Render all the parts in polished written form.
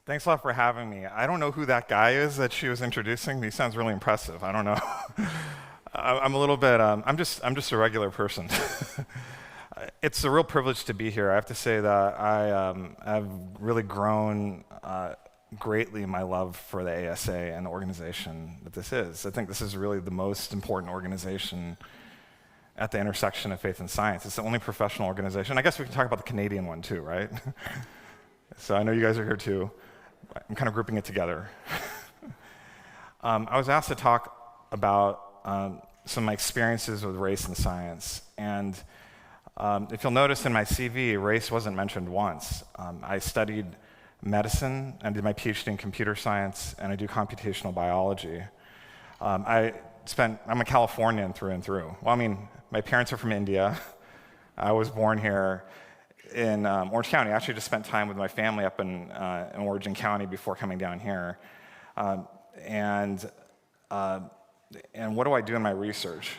Thanks a lot for having me. I don't know who that guy is that she was introducing. He sounds really impressive. I don't know. I'm a little bit. I'm just a regular person. It's a real privilege to be here. I have to say that I've really grown greatly my love for the ASA and the organization that this is. I think this is really the most important organization at the intersection of faith and science. It's the only professional organization. I guess we can talk about the Canadian one too, right? So I know you guys are here too. I'm kind of grouping it together. I was asked to talk about some of my experiences with race and science. And if you'll notice in my CV, race wasn't mentioned once. I studied medicine, and did my PhD in computer science, and I do computational biology. I'm a Californian through and through. Well, I mean, my parents are from India. I was born here in Orange County. I actually just spent time with my family up in Orange County before coming down here. And what do I do in my research?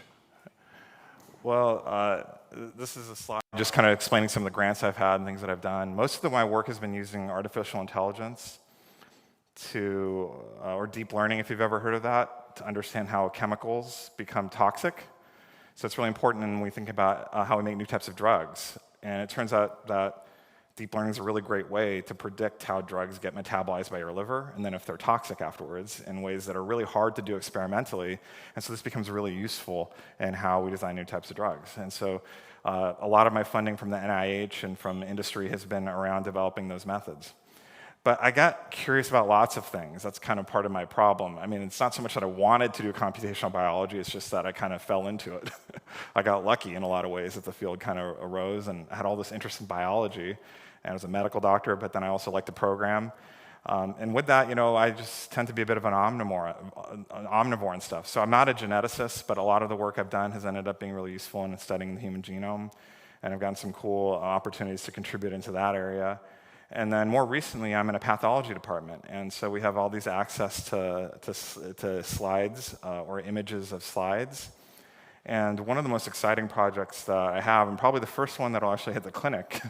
Well, this is a slide just kind of explaining some of the grants I've had and things that I've done. Most of my work has been using artificial intelligence or deep learning, if you've ever heard of that, to understand how chemicals become toxic. So it's really important when we think about how we make new types of drugs. And it turns out that deep learning is a really great way to predict how drugs get metabolized by your liver, and then if they're toxic afterwards, in ways that are really hard to do experimentally. And so this becomes really useful in how we design new types of drugs. And so a lot of my funding from the NIH and from industry has been around developing those methods. But I got curious about lots of things. That's kind of part of my problem. I mean, it's not so much that I wanted to do computational biology, it's just that I kind of fell into it. I got lucky in a lot of ways that the field kind of arose, and I had all this interest in biology. And I was a medical doctor, but then I also liked to program. And with that, I just tend to be a bit of an omnivore and stuff. So I'm not a geneticist, but a lot of the work I've done has ended up being really useful in studying the human genome. And I've gotten some cool opportunities to contribute into that area. And then more recently, I'm in a pathology department. And so we have all these access to slides or images of slides. And one of the most exciting projects that I have, and probably the first one that will actually hit the clinic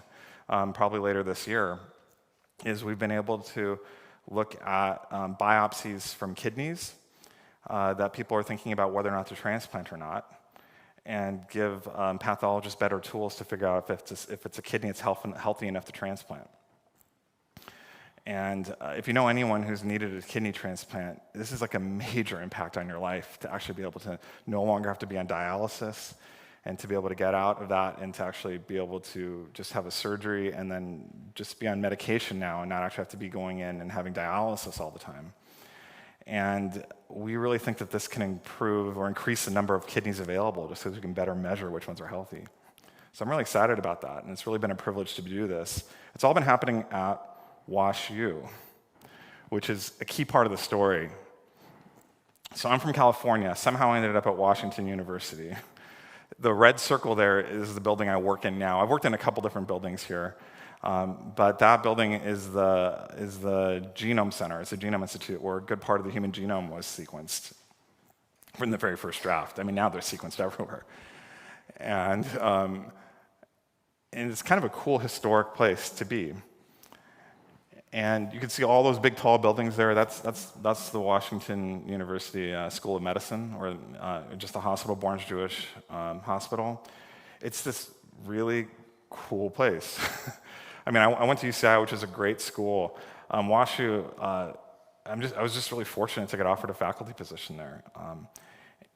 probably later this year, is we've been able to look at biopsies from kidneys that people are thinking about whether or not to transplant or not, and give pathologists better tools to figure out if it's a kidney that's healthy enough to transplant. And if you know anyone who's needed a kidney transplant, this is like a major impact on your life, to actually be able to no longer have to be on dialysis, and to be able to get out of that and to actually be able to just have a surgery and then just be on medication now and not actually have to be going in and having dialysis all the time. And we really think that this can improve or increase the number of kidneys available, just so we can better measure which ones are healthy. So I'm really excited about that, and it's really been a privilege to do this. It's all been happening at WashU, which is a key part of the story. So I'm from California. Somehow I ended up at Washington University. The red circle there is the building I work in now. I've worked in a couple different buildings here, but that building is the Genome Center. It's a Genome Institute where a good part of the human genome was sequenced from the very first draft. I mean, now they're sequenced everywhere. And it's kind of a cool historic place to be. And you can see all those big, tall buildings there. That's the Washington University School of Medicine, or just the hospital, Barnes-Jewish Hospital. It's this really cool place. I mean, I went to UCI, which is a great school. WashU, I was just really fortunate to get offered a faculty position there.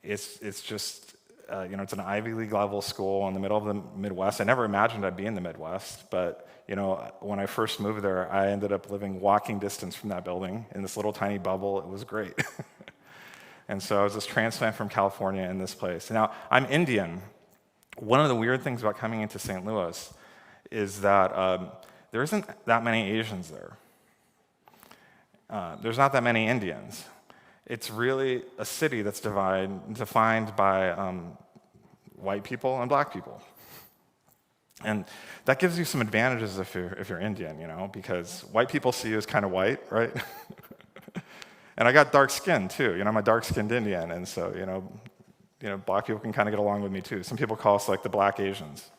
It's just, it's an Ivy League level school in the middle of the Midwest. I never imagined I'd be in the Midwest, but when I first moved there, I ended up living walking distance from that building in this little tiny bubble. It was great. And so I was this transplant from California in this place. Now, I'm Indian. One of the weird things about coming into St. Louis is that there isn't that many Asians there. There's not that many Indians. It's really a city that's defined by white people and black people. And that gives you some advantages if you're Indian, because white people see you as kind of white, right? And I got dark skin too. I'm a dark-skinned Indian, and so black people can kind of get along with me too. Some people call us like the black Asians.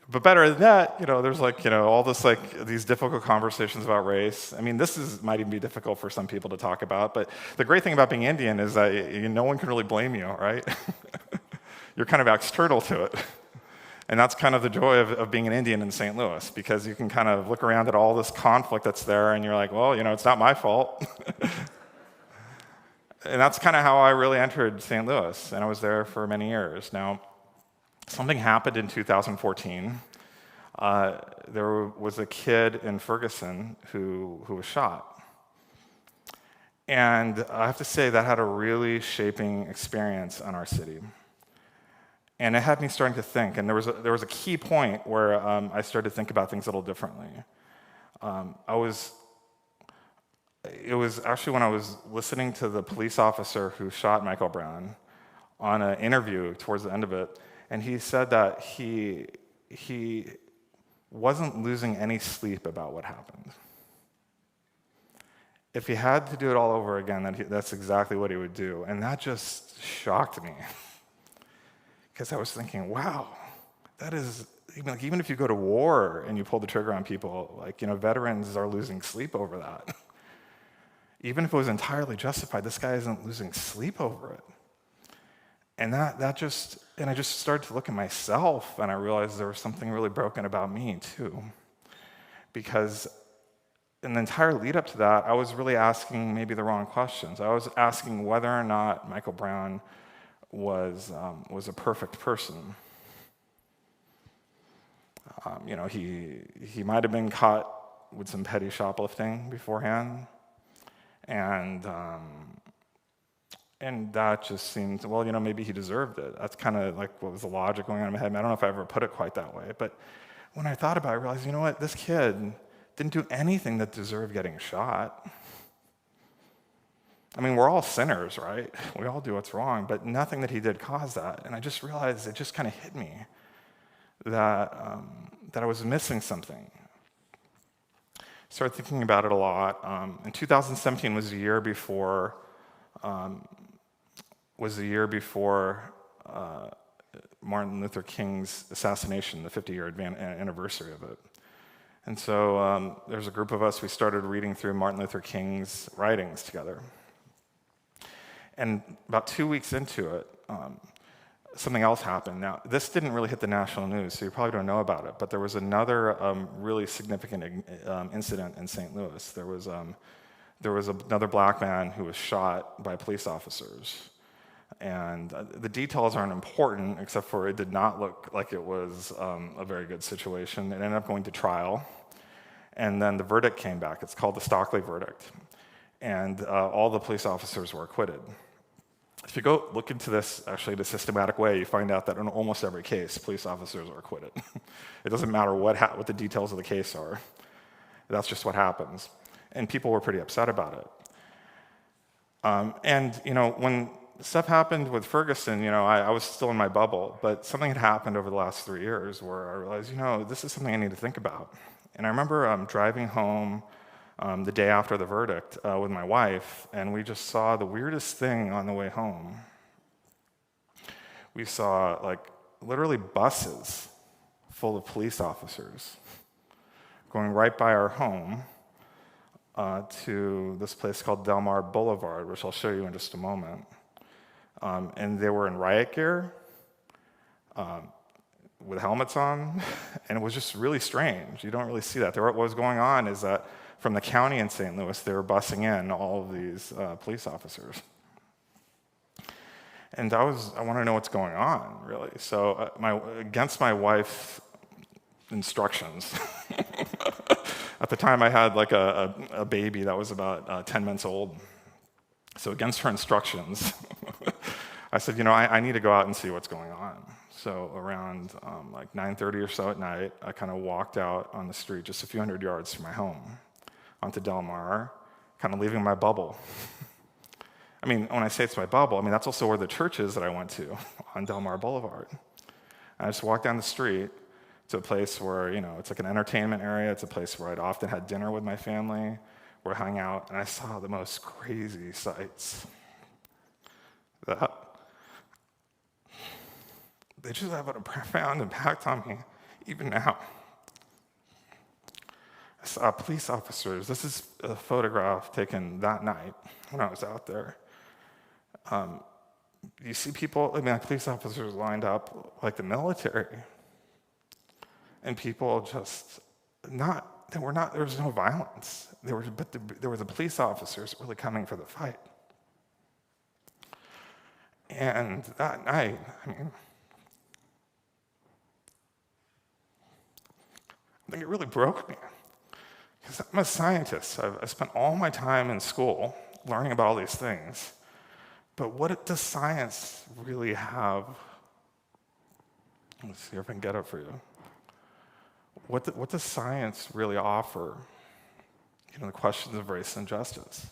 But better than that, there's all this these difficult conversations about race. I mean, might even be difficult for some people to talk about. But the great thing about being Indian is that no one can really blame you, right? You're kind of external to it. And that's kind of the joy of being an Indian in St. Louis, because you can kind of look around at all this conflict that's there, and you're like, well, it's not my fault. And that's kind of how I really entered St. Louis, and I was there for many years. Now, something happened in 2014. There was a kid in Ferguson who was shot. And I have to say that had a really shaping experience on our city. And it had me starting to think, and there was a key point where I started to think about things a little differently. It was actually when I was listening to the police officer who shot Michael Brown on an interview towards the end of it, and he said that he wasn't losing any sleep about what happened. If he had to do it all over again, that's exactly what he would do. And that just shocked me. Because I was thinking, wow, that is, even if you go to war and you pull the trigger on people, veterans are losing sleep over that. Even if it was entirely justified, this guy isn't losing sleep over it. And I just started to look at myself, and I realized there was something really broken about me too. Because in the entire lead up to that, I was really asking maybe the wrong questions. I was asking whether or not Michael Brown was a perfect person. He might have been caught with some petty shoplifting beforehand, and that just seemed, maybe he deserved it. That's kind of what was the logic going on in my head. I don't know if I ever put it quite that way, but when I thought about it, I realized, this kid didn't do anything that deserved getting shot. I mean, we're all sinners, right? We all do what's wrong, but nothing that he did caused that. And I just realized, it just kind of hit me that I was missing something. Started thinking about it a lot. And 2017 was the year before Martin Luther King's assassination, the 50-year anniversary of it. And so there's a group of us, we started reading through Martin Luther King's writings together. And about 2 weeks into it, something else happened. Now, this didn't really hit the national news, so you probably don't know about it, but there was another really significant incident in St. Louis. There was another black man who was shot by police officers. And the details aren't important, except for it did not look like it was a very good situation. It ended up going to trial, and then the verdict came back. It's called the Stockley verdict. And all the police officers were acquitted. If you go look into this actually in a systematic way, you find out that in almost every case, police officers are acquitted. It doesn't matter what the details of the case are. That's just what happens. And people were pretty upset about it. When stuff happened with Ferguson, I was still in my bubble, but something had happened over the last 3 years where I realized, this is something I need to think about. And I remember driving home the day after the verdict with my wife, and we just saw the weirdest thing on the way home. We saw literally buses full of police officers going right by our home to this place called Del Mar Boulevard, which I'll show you in just a moment. And they were in riot gear with helmets on, and it was just really strange. You don't really see that. What was going on is that from the county in St. Louis, they were busing in all of these police officers. And I want to know what's going on, really. So against my wife's instructions, at the time I had a baby that was about 10 months old. So against her instructions, I said, I need to go out and see what's going on. So around 9:30 or so at night, I kind of walked out on the street just a few hundred yards from my home onto Del Mar, kind of leaving my bubble. I mean, when I say it's my bubble, that's also where the church is that I went to on Del Mar Boulevard. I just walked down the street to a place where, it's like an entertainment area. It's a place where I'd often had dinner with my family, where I hung out, and I saw the most crazy sights. They just have a profound impact on me, even now. I saw police officers. This is a photograph taken that night when I was out there. You see people, like police officers lined up like the military. And people just there was no violence. There were the police officers really coming for the fight. And that night, I think it really broke me. Because I'm a scientist. I've spent all my time in school learning about all these things. But what does science really have? Let's see if I can get it for you. What does science really offer? The questions of race and justice.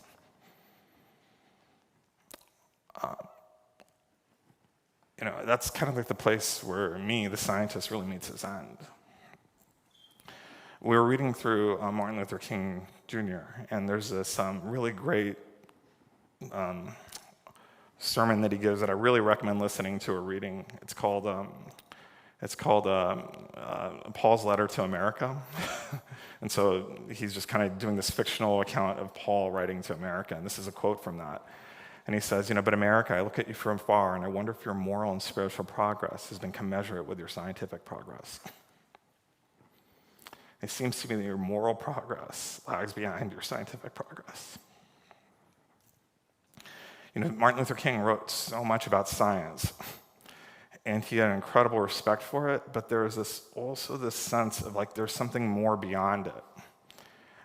That's kind of like the place where me, the scientist, really meets his end. We were reading through Martin Luther King Jr., and there's this really great sermon that he gives that I really recommend listening to or reading. It's called Paul's Letter to America. And so he's just kind of doing this fictional account of Paul writing to America, and this is a quote from that. And he says, but America, I look at you from far, and I wonder if your moral and spiritual progress has been commensurate with your scientific progress. It seems to me that your moral progress lags behind your scientific progress. Martin Luther King wrote so much about science, and he had an incredible respect for it, but there was also this sense of there's something more beyond it.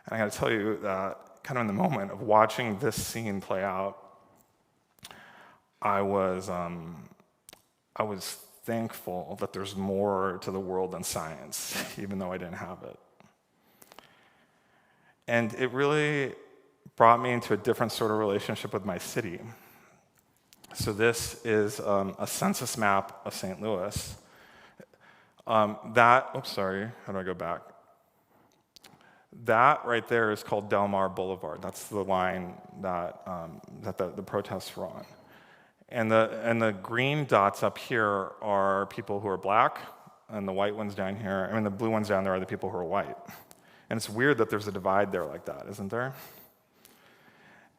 And I got to tell you that kind of in the moment of watching this scene play out, I was thankful that there's more to the world than science, even though I didn't have it. And it really brought me into a different sort of relationship with my city. So this is a census map of St. Louis. How do I go back? That right there is called Del Mar Boulevard. That's the line that the protests were on. And the green dots up here are people who are black, and the white ones down here, the blue ones down there are the people who are white. And it's weird that there's a divide there like that, isn't there?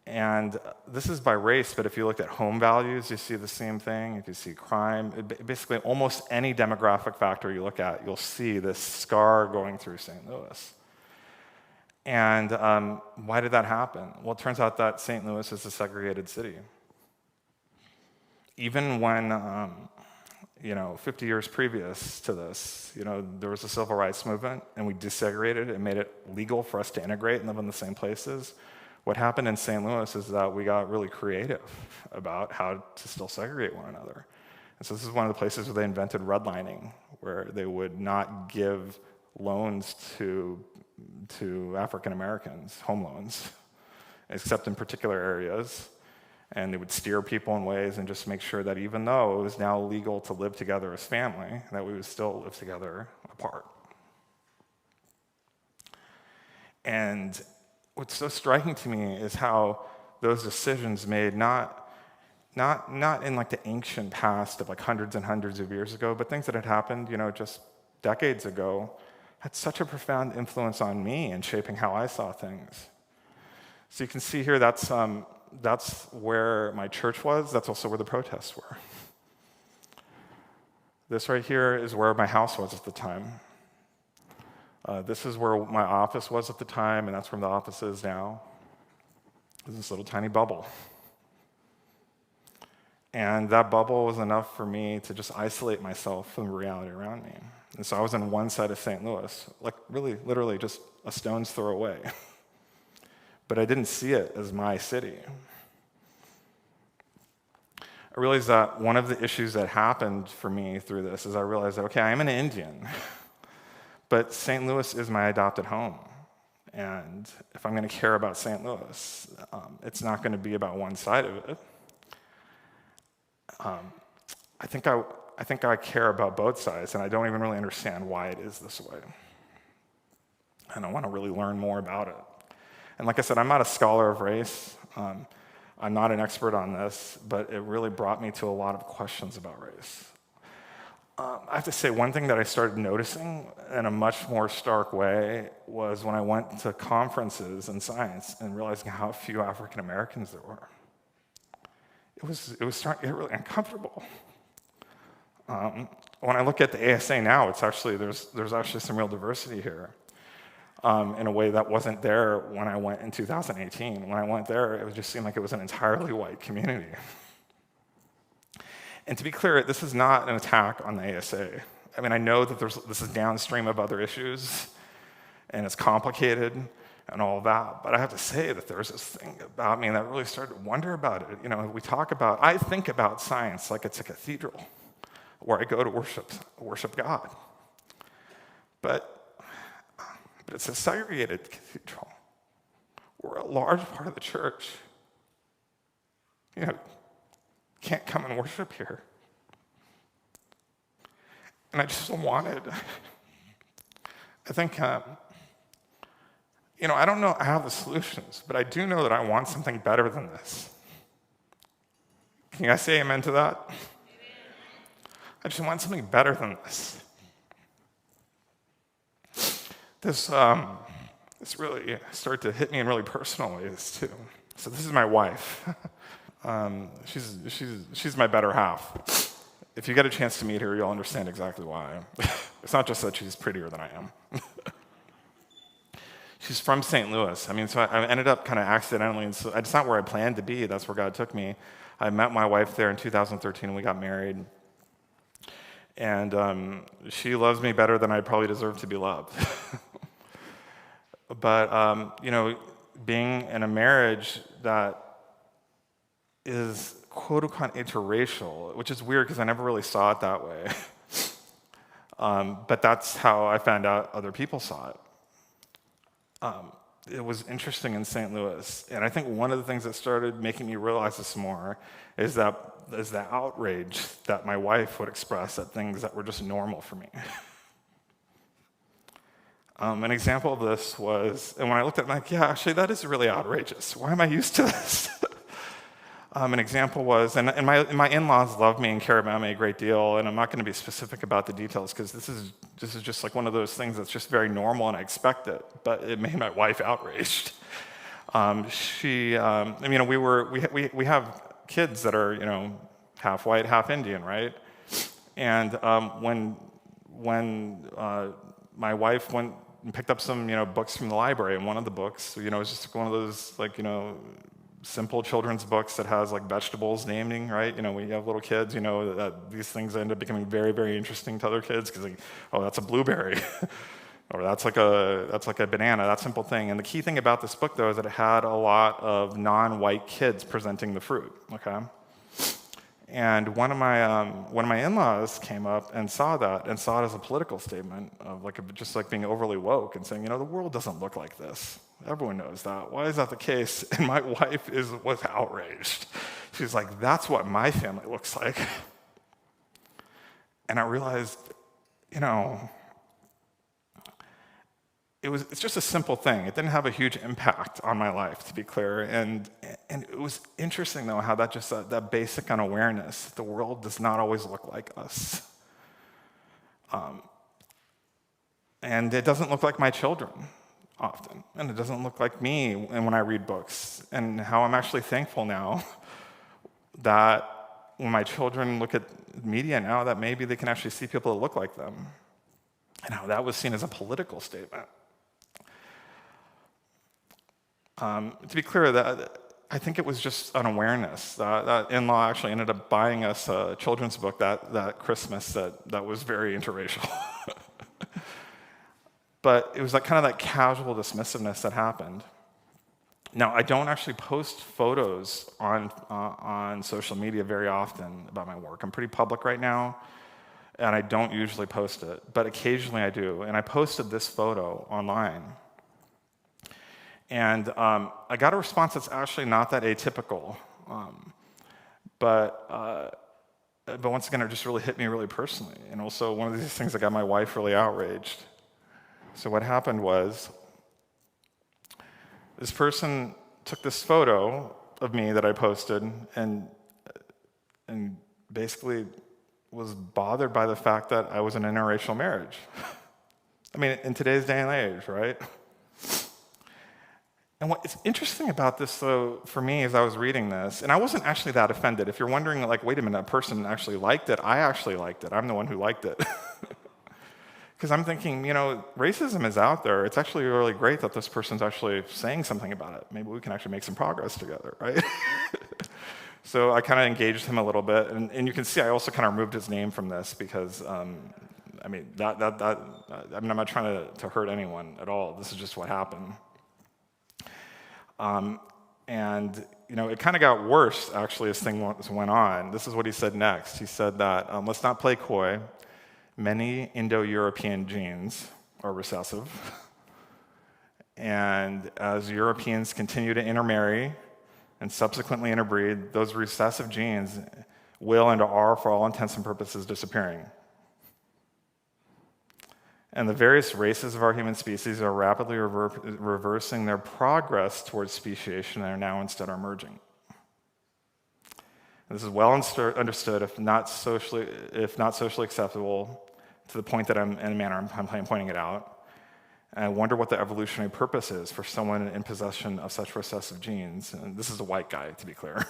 And this is by race, but if you look at home values, you see the same thing. If you see crime, basically almost any demographic factor you look at, you'll see this scar going through St. Louis. And why did that happen? Well, it turns out that St. Louis is a segregated city. Even when, 50 years previous to this, there was a civil rights movement, and we desegregated and made it legal for us to integrate and live in the same places. What happened in St. Louis is that we got really creative about how to still segregate one another. And so this is one of the places where they invented redlining, where they would not give loans to African Americans, home loans, except in particular areas. And they would steer people in ways and just make sure that even though it was now legal to live together as family, that we would still live together apart. And what's so striking to me is how those decisions made not in the ancient past of hundreds and hundreds of years ago, but things that had happened, just decades ago, had such a profound influence on me in shaping how I saw things. So you can see here that's where my church was. That's also where the protests were. This right here is where my house was at the time. This is where my office was at the time, and that's where the office is now. There's this little tiny bubble. And that bubble was enough for me to just isolate myself from the reality around me. And so I was on one side of St. Louis, really, literally just a stone's throw away. But I didn't see it as my city. I realized that one of the issues that happened for me through this is I realized that, okay, I'm an Indian, but St. Louis is my adopted home. And if I'm going to care about St. Louis, it's not going to be about one side of it. I think I care about both sides, and I don't even really understand why it is this way. And I want to really learn more about it. And like I said, I'm not a scholar of race. I'm not an expert on this, but it really brought me to a lot of questions about race. I have to say, one thing that I started noticing in a much more stark way was when I went to conferences in science and realizing how few African Americans there were. It was starting to get really uncomfortable. When I look at the ASA now, there's actually some real diversity here in a way that wasn't there when I went in 2018. When I went there, it just seemed like it was an entirely white community. And to be clear, this is not an attack on the ASA. I mean, I know that this is downstream of other issues, and it's complicated and all of that, but I have to say that there's this thing about me that really started to wonder about it. You know, I think about science like it's a cathedral where I go to worship God. But it's a segregated cathedral where a large part of the church, can't come and worship here. And I just wanted, I think, I don't know I have the solutions, but I do know that I want something better than this. Can you guys say amen to that? Amen. I just want something better than this. This really started to hit me in really personal ways, too. So this is my wife. She's my better half. If you get a chance to meet her, you'll understand exactly why. It's not just that she's prettier than I am. She's from St. Louis. I mean, so I ended up kind of accidentally, and so it's not where I planned to be. That's where God took me. I met my wife there in 2013, and we got married. And she loves me better than I probably deserve to be loved. But, being in a marriage that is quote-unquote interracial, which is weird because I never really saw it that way. But that's how I found out other people saw it. It was interesting in St. Louis, and I think one of the things that started making me realize this more is the outrage that my wife would express at things that were just normal for me. An example of this was, and when I looked at it, I'm like, yeah, actually, that is really outrageous. Why am I used to this? An example was, and my in-laws love me and care about me a great deal, and I'm not going to be specific about the details because this is just like one of those things that's just very normal and I expect it, but it made my wife outraged. We have kids that are half white, half Indian, right? And when my wife went and picked up some books from the library, and one of the books was just one of those simple children's books that has vegetables naming, right? When you have little kids, that these things end up becoming very, very interesting to other kids because, that's a blueberry, or that's like a banana, that simple thing. And the key thing about this book, though, is that it had a lot of non-white kids presenting the fruit. Okay, and one of my in-laws came up and saw that and saw it as a political statement of just being overly woke and saying, the world doesn't look like this. Everyone knows that. Why is that the case? And my wife was outraged. She's like, that's what my family looks like. And I realized, it's just a simple thing. It didn't have a huge impact on my life, to be clear. And it was interesting, though, how that basic unawareness, the world does not always look like us. And it doesn't look like my children often, and it doesn't look like me when I read books, and how I'm actually thankful now that when my children look at media now, that maybe they can actually see people that look like them, and how that was seen as a political statement. To be clear, that I think it was just unawareness. That in-law actually ended up buying us a children's book that Christmas that was very interracial. But it was that casual dismissiveness that happened. Now, I don't actually post photos on social media very often about my work. I'm pretty public right now, and I don't usually post it, but occasionally I do. And I posted this photo online. And I got a response that's actually not that atypical. But once again, it just really hit me really personally. And also one of these things that got my wife really outraged. So what happened was, this person took this photo of me that I posted and basically was bothered by the fact that I was in an interracial marriage. I mean, in today's day and age, right? And what's interesting about this, though, for me, as I was reading this, and I wasn't actually that offended. If you're wondering, like, wait a minute, that person actually liked it, I actually liked it. I'm the one who liked it. Because I'm thinking, racism is out there. It's actually really great that this person's actually saying something about it. Maybe we can actually make some progress together, right? So I kind of engaged him a little bit. And you can see I also kind of removed his name from this because, I'm not trying to hurt anyone at all. This is just what happened. It kind of got worse, actually, as things went on. This is what he said next. He said that, let's not play coy. Many Indo-European genes are recessive. And as Europeans continue to intermarry and subsequently interbreed, those recessive genes will and are, for all intents and purposes, disappearing. And the various races of our human species are rapidly reversing their progress towards speciation and are now instead merging. And this is well understood, if not socially acceptable, to the point that I'm pointing it out. And I wonder what the evolutionary purpose is for someone in possession of such recessive genes. And this is a white guy, to be clear.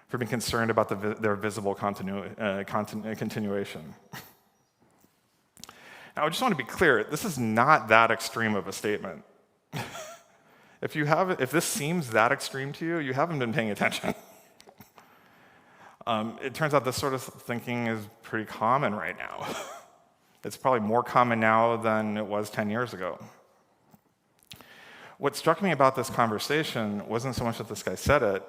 For being concerned about their visible continuation. Now, I just want to be clear, this is not that extreme of a statement. If this seems that extreme to you, you haven't been paying attention. It turns out this sort of thinking is pretty common right now. It's probably more common now than it was 10 years ago. What struck me about this conversation wasn't so much that this guy said it,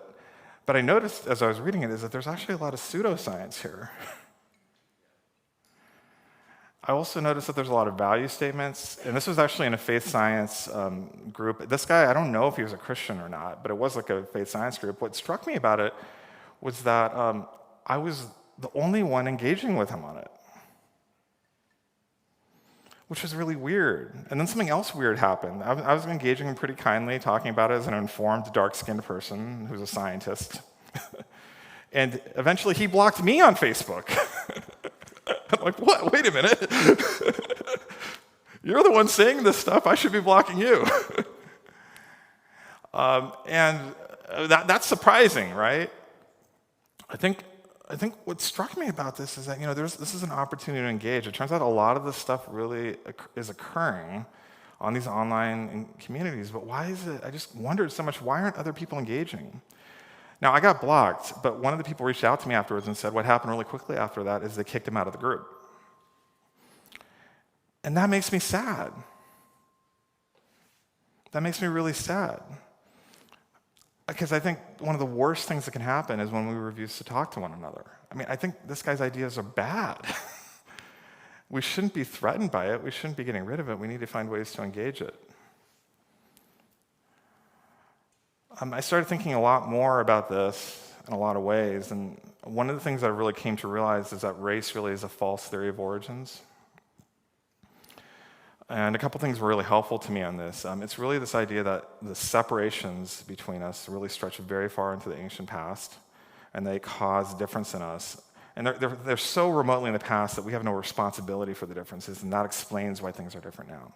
but I noticed as I was reading it is that there's actually a lot of pseudoscience here. I also noticed that there's a lot of value statements, and this was actually in a faith science group. This guy, I don't know if he was a Christian or not, but it was like a faith science group. What struck me about it was that I was the only one engaging with him on it, which was really weird. And then something else weird happened. I was engaging him pretty kindly, talking about it as an informed, dark-skinned person who's a scientist. And eventually he blocked me on Facebook. I'm like, what? Wait a minute. You're the one saying this stuff. I should be blocking you. That's surprising, right? I think what struck me about this is that this is an opportunity to engage. It turns out a lot of this stuff really is occurring on these online communities. But why is it? I just wondered so much. Why aren't other people engaging? Now, I got blocked, but one of the people reached out to me afterwards and said what happened really quickly after that is they kicked him out of the group. And that makes me sad. That makes me really sad. Because I think one of the worst things that can happen is when we refuse to talk to one another. I mean, I think this guy's ideas are bad. We shouldn't be threatened by it. We shouldn't be getting rid of it. We need to find ways to engage it. I started thinking a lot more about this in a lot of ways, and one of the things I really came to realize is that race really is a false theory of origins. And a couple things were really helpful to me on this. It's really this idea that the separations between us really stretch very far into the ancient past, and they cause difference in us. And they're so remotely in the past that we have no responsibility for the differences, and that explains why things are different now.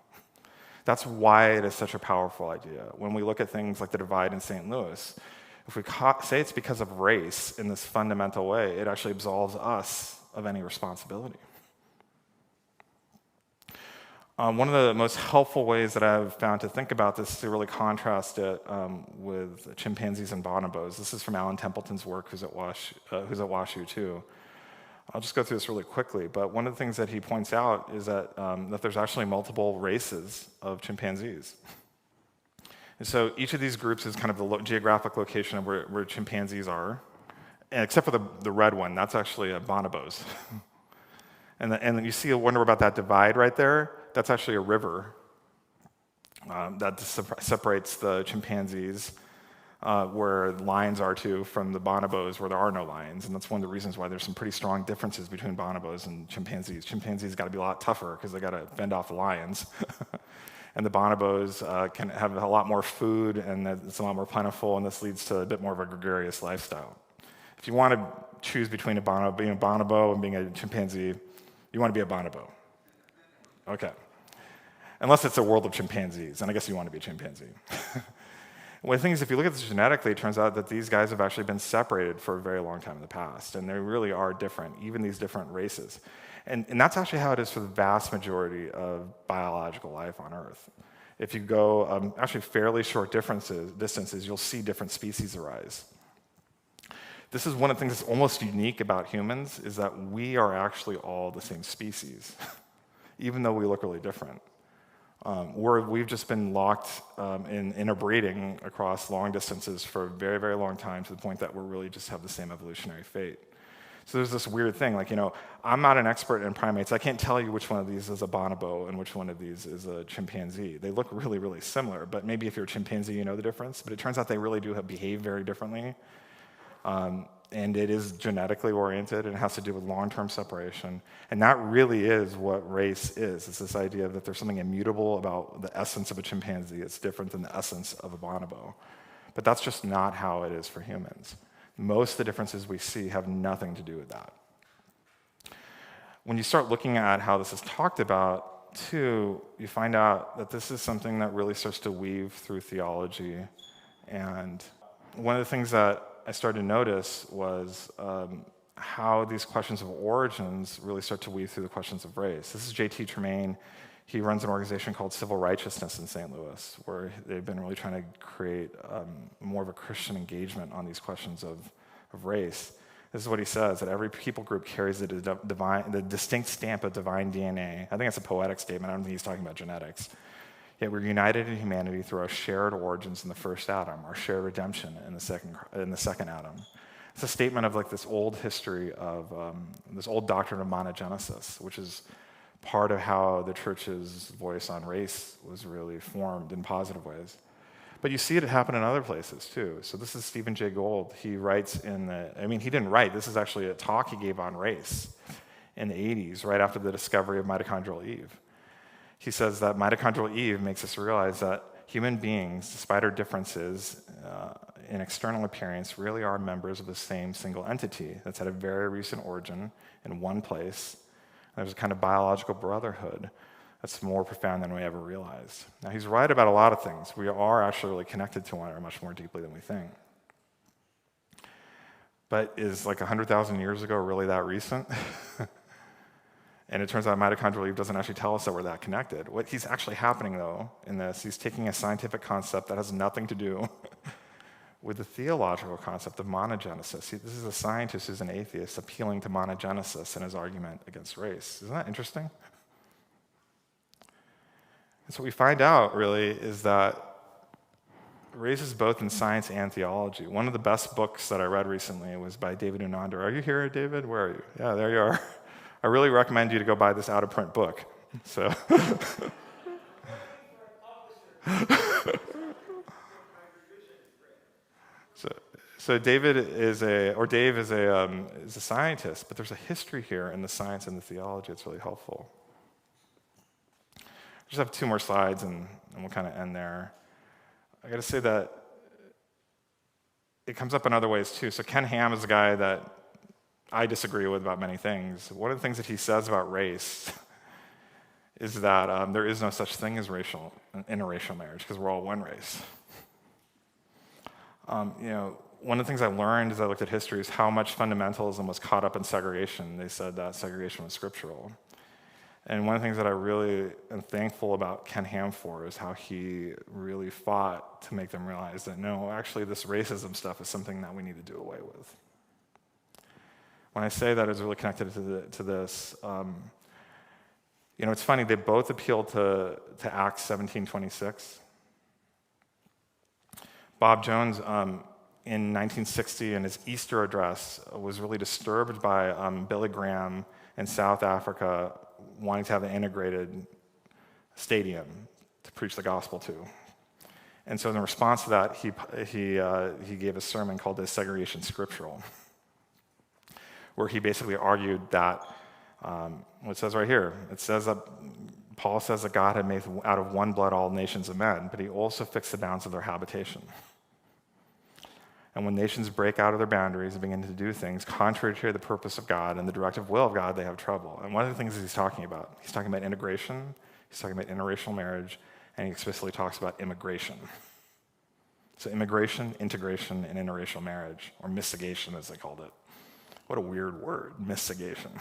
That's why it is such a powerful idea. When we look at things like the divide in St. Louis, if we say it's because of race in this fundamental way, it actually absolves us of any responsibility. One of the most helpful ways that I've found to think about this is to really contrast it with Chimpanzees and Bonobos. This is from Alan Templeton's work, who's at WashU too. I'll just go through this really quickly, but one of the things that he points out is that there's actually multiple races of chimpanzees. And so each of these groups is kind of the geographic location of where chimpanzees are, and except for the red one, that's actually bonobos. And then you wonder about that divide right there. That's actually a river that separates the chimpanzees where lines are from the bonobos where there are no lines. And that's one of the reasons why there's some pretty strong differences between bonobos and chimpanzees. Chimpanzees got to be a lot tougher because they got to fend off the lions. And the bonobos can have a lot more food, and it's a lot more plentiful, and this leads to a bit more of a gregarious lifestyle. If you want to choose between being a bonobo and being a chimpanzee, you want to be a bonobo. Okay. Unless it's a world of chimpanzees, and I guess you want to be a chimpanzee. One of the things, if you look at this genetically, it turns out that these guys have actually been separated for a very long time in the past, and they really are different, even these different races. And that's actually how it is for the vast majority of biological life on Earth. If you go actually fairly short distances, you'll see different species arise. This is one of the things that's almost unique about humans, is that we are actually all the same species, even though we look really different. We've just been locked in interbreeding across long distances for a very, very long time, to the point that we really just have the same evolutionary fate. So there's this weird thing, like, I'm not an expert in primates. I can't tell you which one of these is a bonobo and which one of these is a chimpanzee. They look really, really similar, but maybe if you're a chimpanzee, you know the difference. But it turns out they really do behave very differently. And it is genetically oriented, and it has to do with long-term separation. And that really is what race is. It's this idea that there's something immutable about the essence of a chimpanzee. It's different than the essence of a bonobo. But that's just not how it is for humans. Most of the differences we see have nothing to do with that. When you start looking at how this is talked about, too, you find out that this is something that really starts to weave through theology. And one of the things that I started to notice was how these questions of origins really start to weave through the questions of race. This is J.T. Tremaine. He runs an organization called Civil Righteousness in St. Louis, where they've been really trying to create more of a Christian engagement on these questions of race. This is what he says, that every people group carries the distinct stamp of divine DNA. I think that's a poetic statement. I don't think he's talking about genetics. Yet we're united in humanity through our shared origins in the first Adam, our shared redemption in the second Adam. It's a statement of like this old history of this old doctrine of monogenesis, which is part of how the church's voice on race was really formed in positive ways. But you see it happen in other places too. So this is Stephen Jay Gould. He writes he didn't write, this is actually a talk he gave on race in the 80s, right after the discovery of mitochondrial Eve. He says that mitochondrial Eve makes us realize that human beings, despite our differences in external appearance, really are members of the same single entity that's had a very recent origin in one place. There's a kind of biological brotherhood that's more profound than we ever realized. Now, he's right about a lot of things. We are actually really connected to one another much more deeply than we think. But is like 100,000 years ago really that recent? And it turns out mitochondrial Eve doesn't actually tell us that we're that connected. What he's actually happening, though, in this, he's taking a scientific concept that has nothing to do with the theological concept of monogenesis. This is a scientist who's an atheist appealing to monogenesis in his argument against race. Isn't that interesting? And so what we find out, really, is that race is both in science and theology. One of the best books that I read recently was by David Unanda. Are you here, David? Where are you? Yeah, there you are. I really recommend you to go buy this out-of-print book. So, Dave is a scientist, but there's a history here in the science and the theology that's really helpful. I just have 2 more slides, and we'll kind of end there. I got to say that it comes up in other ways too. So Ken Ham is a guy that I disagree with about many things. One of the things that he says about race is that there is no such thing as interracial marriage because we're all one race. One of the things I learned as I looked at history is how much fundamentalism was caught up in segregation. They said that segregation was scriptural. And one of the things that I really am thankful about Ken Ham for is how he really fought to make them realize that no, actually this racism stuff is something that we need to do away with. When I say that, it's really connected to this. It's funny, they both appeal to Acts 17:26. Bob Jones, in 1960, in his Easter address, was really disturbed by Billy Graham in South Africa wanting to have an integrated stadium to preach the gospel to. And so in response to that, he gave a sermon called "Is Segregation Scriptural?" where he basically argued that, what it says right here, it says that Paul says that God had made out of one blood all nations of men, but he also fixed the bounds of their habitation. And when nations break out of their boundaries and begin to do things contrary to the purpose of God and the directive will of God, they have trouble. And one of the things he's talking about integration, he's talking about interracial marriage, and he explicitly talks about immigration. So immigration, integration, and interracial marriage, or miscegation as they called it. What a weird word, miscegation.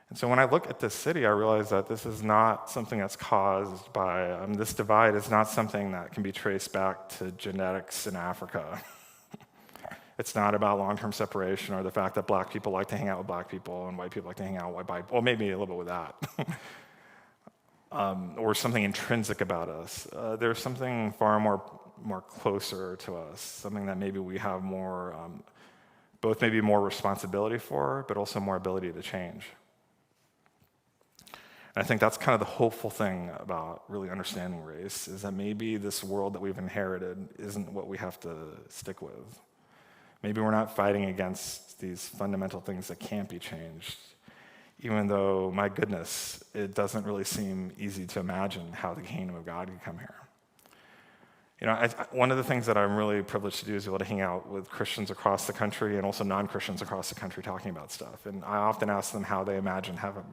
And so when I look at this city, I realize that this is not something that's caused by, this divide is not something that can be traced back to genetics in Africa. It's not about long-term separation or the fact that black people like to hang out with black people and white people like to hang out with white people. Well, maybe a little bit with that. Or something intrinsic about us. There's something far more closer to us, something that maybe we have more, both maybe more responsibility for, but also more ability to change. And I think that's kind of the hopeful thing about really understanding race, is that maybe this world that we've inherited isn't what we have to stick with. Maybe we're not fighting against these fundamental things that can't be changed, even though, my goodness, it doesn't really seem easy to imagine how the kingdom of God could come here. You know, one of the things that I'm really privileged to do is be able to hang out with Christians across the country and also non-Christians across the country talking about stuff. And I often ask them how they imagine heaven.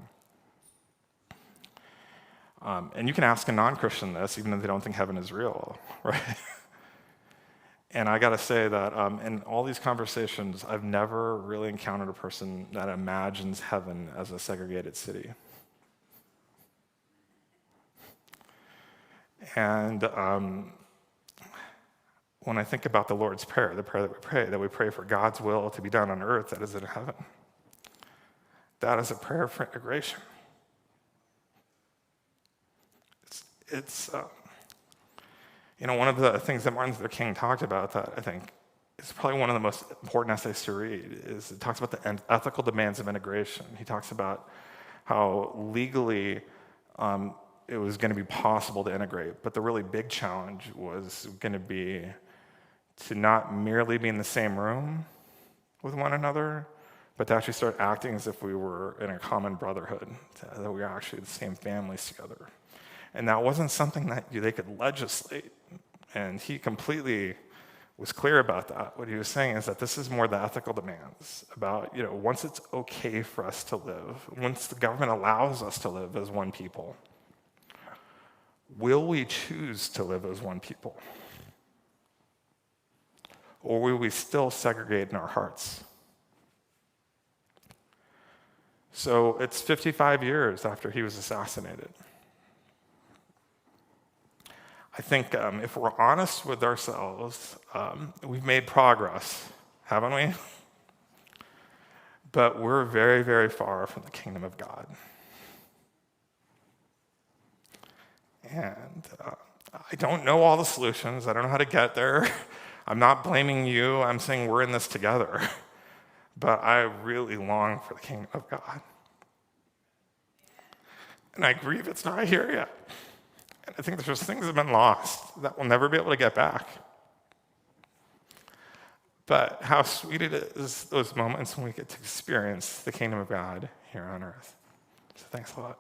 And you can ask a non-Christian this, even if they don't think heaven is real, right? And I gotta say that in all these conversations, I've never really encountered a person that imagines heaven as a segregated city. And when I think about the Lord's Prayer, the prayer that we pray for God's will to be done on earth that is in heaven, that is a prayer for integration. It's you know, one of the things that Martin Luther King talked about that I think is probably one of the most important essays to read is it talks about the ethical demands of integration. He talks about how legally it was going to be possible to integrate, but the really big challenge was going to be to not merely be in the same room with one another, but to actually start acting as if we were in a common brotherhood, that we were actually the same families together. And that wasn't something that they could legislate. And he completely was clear about that. What he was saying is that this is more the ethical demands about, you know, once it's okay for us to live, once the government allows us to live as one people, will we choose to live as one people? Or will we still segregate in our hearts? So it's 55 years after he was assassinated. I think if we're honest with ourselves, we've made progress, haven't we? But we're very, very far from the kingdom of God. And I don't know all the solutions. I don't know how to get there. I'm not blaming you. I'm saying we're in this together. But I really long for the kingdom of God. And I grieve it's not here yet. And I think there's things that have been lost that we'll never be able to get back. But how sweet it is, those moments when we get to experience the kingdom of God here on earth. So thanks a lot.